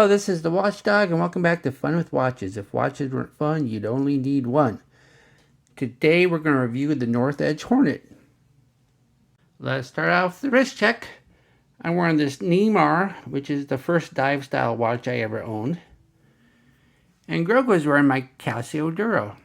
Hello, this is the Watchdog, and welcome back to Fun with Watches. If watches weren't fun, you'd only need one. Today we're going to review the North Edge Hornet. Let's start out with the wrist check. I'm wearing this Neymar, which is the first dive style watch I ever owned. And Grogu is wearing my Casio Duro.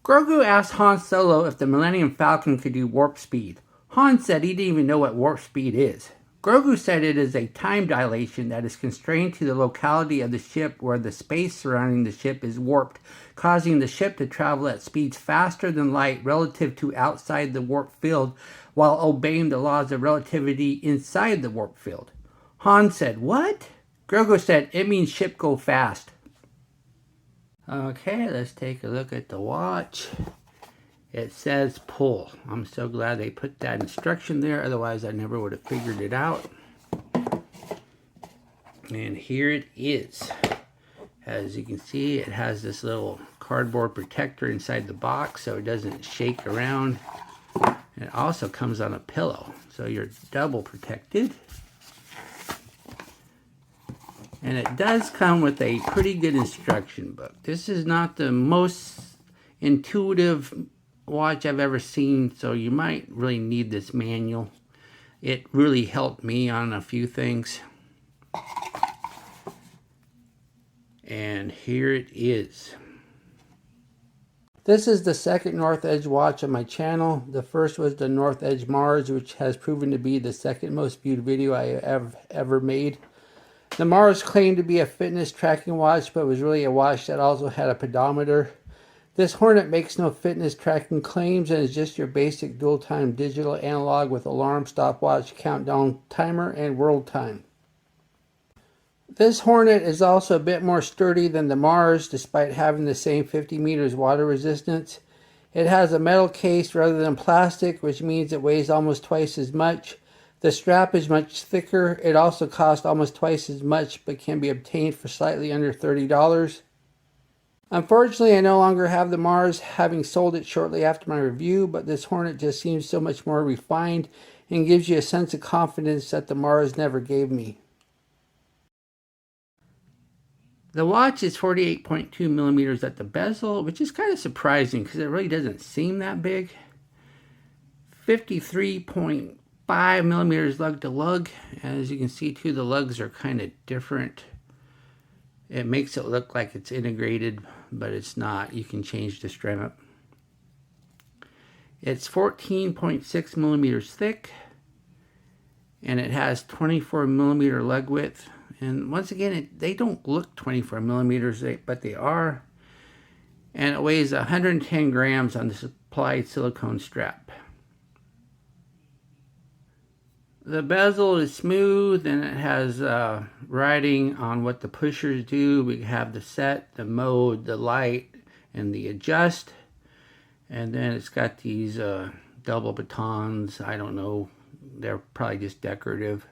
Grogu asked Han Solo if the Millennium Falcon could do warp speed. Han said he didn't even know what warp speed is. Grogu said it is a time dilation that is constrained to the locality of the ship where the space surrounding the ship is warped, causing the ship to travel at speeds faster than light relative to outside the warp field while obeying the laws of relativity inside the warp field. Han said, "What?" Grogu said, "It means ship go fast." Okay, let's take a look at the watch. It says pull. I'm so glad they put that instruction there, otherwise I never would have figured it out. And here it is. As you can see, it has this little cardboard protector inside the box so it doesn't shake around. It also comes on a pillow, so you're double protected. And it does come with a pretty good instruction book. This is not the most intuitive watch I've ever seen, so you might really need this manual. It really helped me on a few things. And here it is. This is the second North Edge watch on my channel. The first was the North Edge Mars, which has proven to be the second most viewed video I have ever made. The Mars claimed to be a fitness tracking watch, but was really a watch that also had a pedometer. This Hornet makes no fitness tracking claims and is just your basic dual-time digital analog with alarm, stopwatch, countdown timer, and world time. This Hornet is also a bit more sturdy than the Mars, despite having the same 50 meters water resistance. It has a metal case rather than plastic, which means it weighs almost twice as much. The strap is much thicker. It also costs almost twice as much, but can be obtained for slightly under $30. Unfortunately, I no longer have the Mars, having sold it shortly after my review, but this Hornet just seems so much more refined and gives you a sense of confidence that the Mars never gave me. The watch is 48.2 millimeters at the bezel, which is kind of surprising because it really doesn't seem that big. 53.5 millimeters lug to lug. As you can see too, the lugs are kind of different. It makes it look like it's integrated, but it's not. You can change the strap. It's 14.6 millimeters thick, and it has 24 millimeter lug width. And once again, they don't look 24 millimeters, but they are. And it weighs 110 grams on the supplied silicone strap. The bezel is smooth and it has writing on what the pushers do. We have the set, the mode, the light, and the adjust. And then it's got these double batons. I don't know. They're probably just decorative.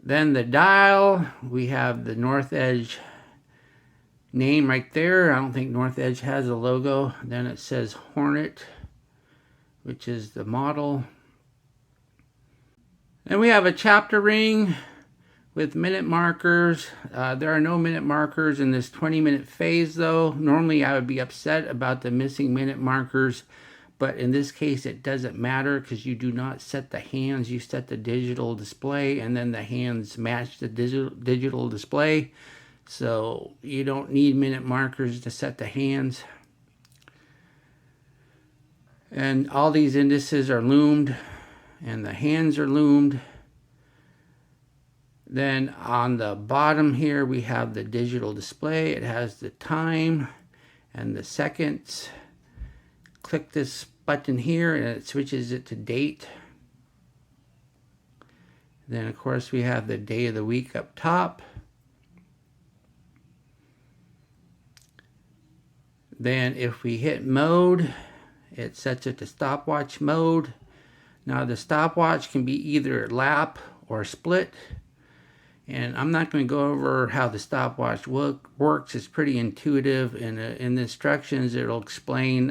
Then the dial. We have the North Edge name right there. I don't think North Edge has a logo. Then it says Hornet, which is the model. Then we have a chapter ring with minute markers. There are no minute markers in this 20-minute phase though. Normally I would be upset about the missing minute markers, but in this case it doesn't matter because you do not set the hands. You set the digital display and then the hands match the digital display. So you don't need minute markers to set the hands. And all these indices are loomed. And the hands are loomed. Then on the bottom here we have the digital display. It has the time and the seconds. Click this button here and it switches it to date. Then of course we have the day of the week up top. Then if we hit mode, it sets it to stopwatch mode. Now the stopwatch can be either lap or split, and I'm not going to go over how the stopwatch works. It's pretty intuitive, and in the instructions it'll explain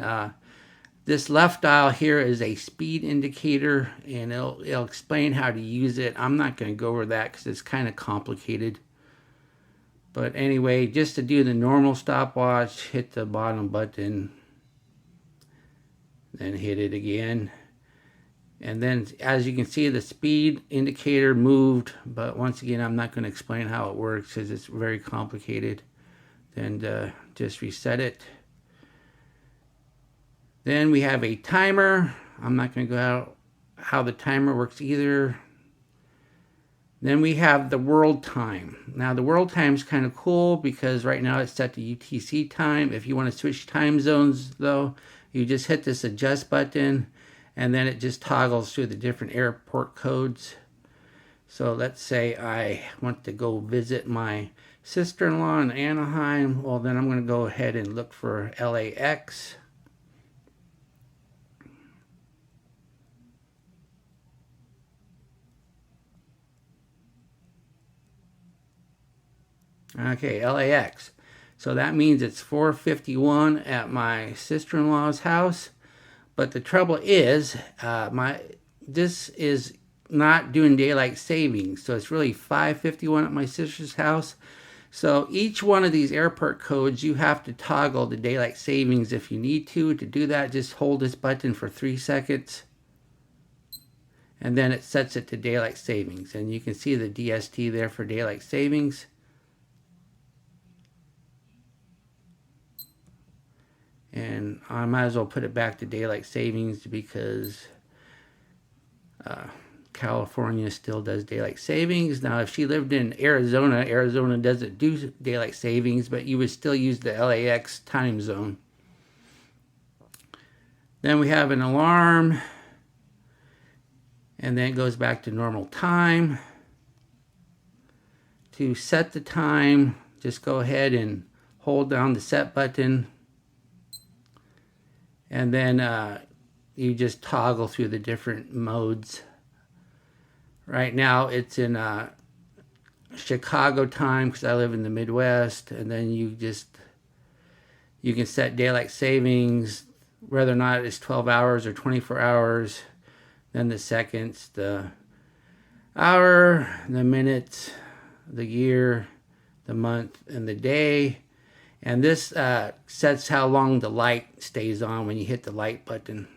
This left dial here is a speed indicator, and it'll explain how to use it. I'm not going to go over that because it's kind of complicated. But anyway, just to do the normal stopwatch, hit the bottom button, then hit it again. And then, as you can see, the speed indicator moved. But once again, I'm not going to explain how it works because it's very complicated. Then just reset it. Then we have a timer. I'm not going to go out how the timer works either. Then we have the world time. Now the world time is kind of cool because right now it's set to UTC time. If you want to switch time zones though, you just hit this adjust button and then it just toggles through the different airport codes. So let's say I want to go visit my sister-in-law in Anaheim. Well, then I'm going to go ahead and look for LAX. Okay, LAX. So that means it's 4:51 at my sister-in-law's house. But the trouble is, this is not doing daylight savings. So it's really 5:51 at my sister's house. So each one of these airport codes, you have to toggle the daylight savings if you need to. To do that, just hold this button for 3 seconds. And then it sets it to daylight savings. And you can see the DST there for daylight savings. And I might as well put it back to daylight savings because California still does daylight savings. Now, if she lived in Arizona, Arizona doesn't do daylight savings, but you would still use the LAX time zone. Then we have an alarm, and then it goes back to normal time. To set the time, just go ahead and hold down the set button. And then you just toggle through the different modes. Right now it's in Chicago time because I live in the Midwest. And then you can set daylight savings, whether or not it's 12 hours or 24 hours. Then the seconds, the hour, the minutes, the year, the month, and the day. And this sets how long the light stays on when you hit the light button.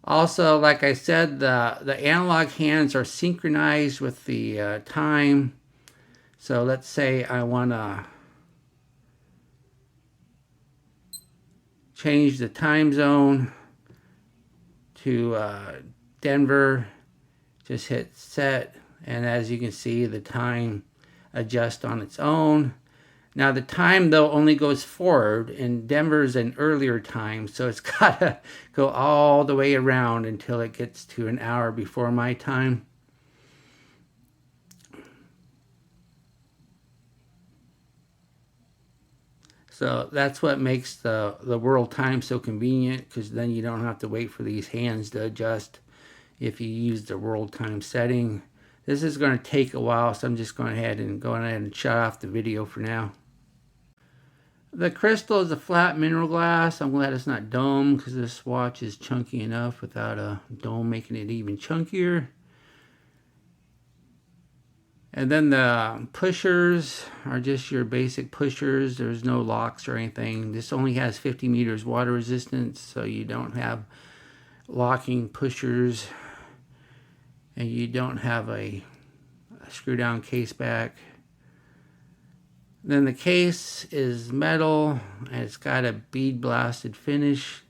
Also, like I said, the analog hands are synchronized with the time. So let's say I want to change the time zone to Denver. Just hit set. And as you can see, the time adjusts on its own. Now the time though only goes forward, and Denver's an earlier time, so it's got to go all the way around until it gets to an hour before my time. So that's what makes the world time so convenient, because then you don't have to wait for these hands to adjust if you use the world time setting. This is going to take a while, so I'm just going ahead and shut off the video for now. The crystal is a flat mineral glass. I'm glad it's not dome because this watch is chunky enough without a dome making it even chunkier. And then the pushers are just your basic pushers. There's no locks or anything. This only has 50 meters water resistance, so you don't have locking pushers. And you don't have a screw down case back. Then the case is metal and it's got a bead blasted finish.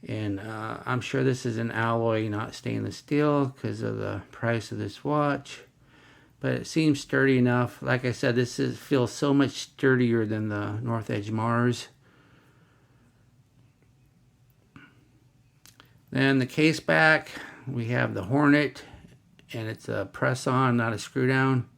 And I'm sure this is an alloy, not stainless steel, because of the price of this watch. But it seems sturdy enough. Like I said, feels so much sturdier than the North Edge Mars. Then the case back. We have the Hornet, and it's a press-on, not a screw-down.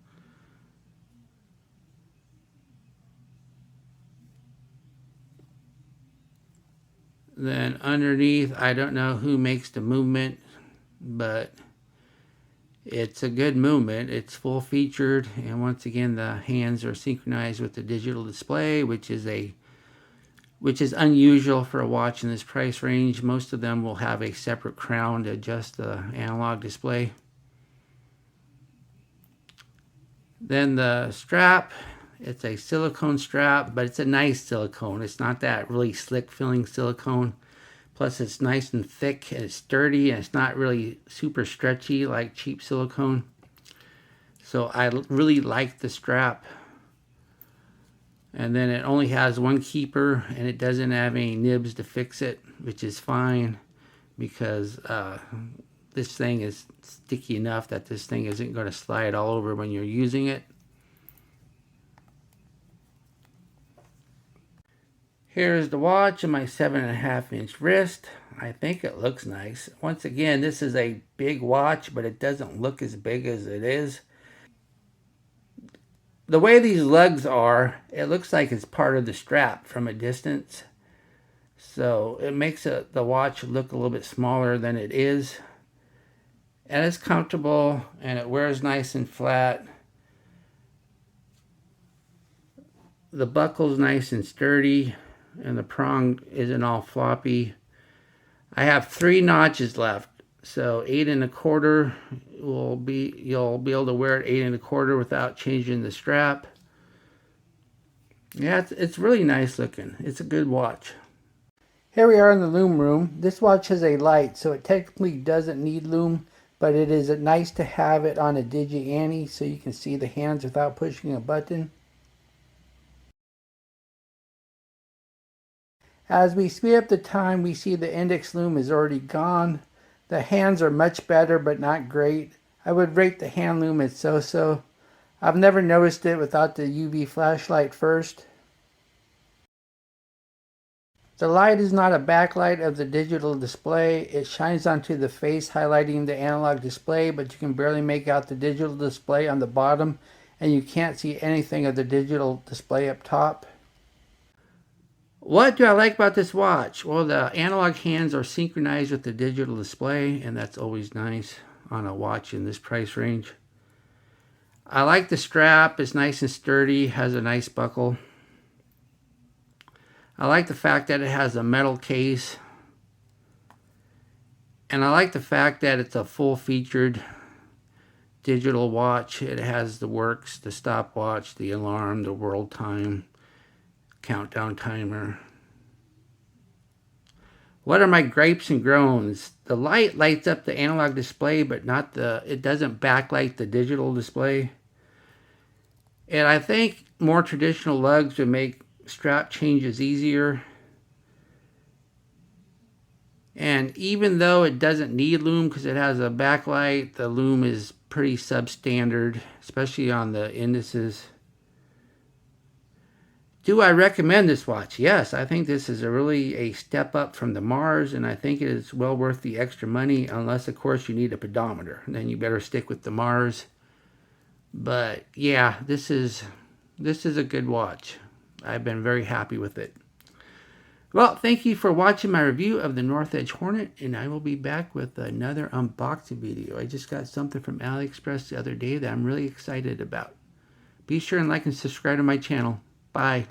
Then underneath, I don't know who makes the movement, but It's a good movement. It's full featured, and once again the hands are synchronized with the digital display, which is unusual for a watch in this price range. Most of them will have a separate crown to adjust the analog display. Then the strap, it's a silicone strap, but it's a nice silicone. It's not that really slick feeling silicone. Plus it's nice and thick and it's sturdy, and it's not really super stretchy like cheap silicone. So I really like the strap. And then it only has one keeper, and it doesn't have any nibs to fix it, which is fine because this thing is sticky enough that this thing isn't going to slide all over when you're using it. Here's the watch and my 7.5-inch wrist. I think it looks nice. Once again, this is a big watch, but it doesn't look as big as it is. The way these lugs are, it looks like it's part of the strap from a distance. So it makes the watch look a little bit smaller than it is. And it's comfortable, and it wears nice and flat. The buckle's nice and sturdy, and the prong isn't all floppy. I have 3 notches left, so 8 1/4 you'll be able to wear it 8 1/4 without changing the strap. Yeah, it's really nice looking. It's a good watch. Here we are in the Lume room. This watch has a light, so it technically doesn't need Lume, but it is nice to have it on a Digi-Annie so you can see the hands without pushing a button. As we speed up the time, we see the index lume is already gone. The hands are much better, but not great. I would rate the hand lume as so-so. I've never noticed it without the UV flashlight first. The light is not a backlight of the digital display. It shines onto the face, highlighting the analog display, but you can barely make out the digital display on the bottom, and you can't see anything of the digital display up top. What do I like about this watch? Well, the analog hands are synchronized with the digital display, and that's always nice on a watch in this price range. I like the strap. It's nice and sturdy, has a nice buckle. I like the fact that it has a metal case. And I like the fact that it's a full-featured digital watch. It has the works, the stopwatch, the alarm, the world time, countdown timer. What are my gripes and groans? The light lights up the analog display, but it doesn't backlight the digital display. And I think more traditional lugs would make strap changes easier. And even though it doesn't need Lume because it has a backlight, the Lume is pretty substandard, especially on the indices. Do I recommend this watch? Yes, I think this is really a step up from the Mars, and I think it is well worth the extra money, unless, of course, you need a pedometer. Then you better stick with the Mars. But yeah, this is a good watch. I've been very happy with it. Well, thank you for watching my review of the North Edge Hornet, and I will be back with another unboxing video. I just got something from AliExpress the other day that I'm really excited about. Be sure and like and subscribe to my channel. Bye.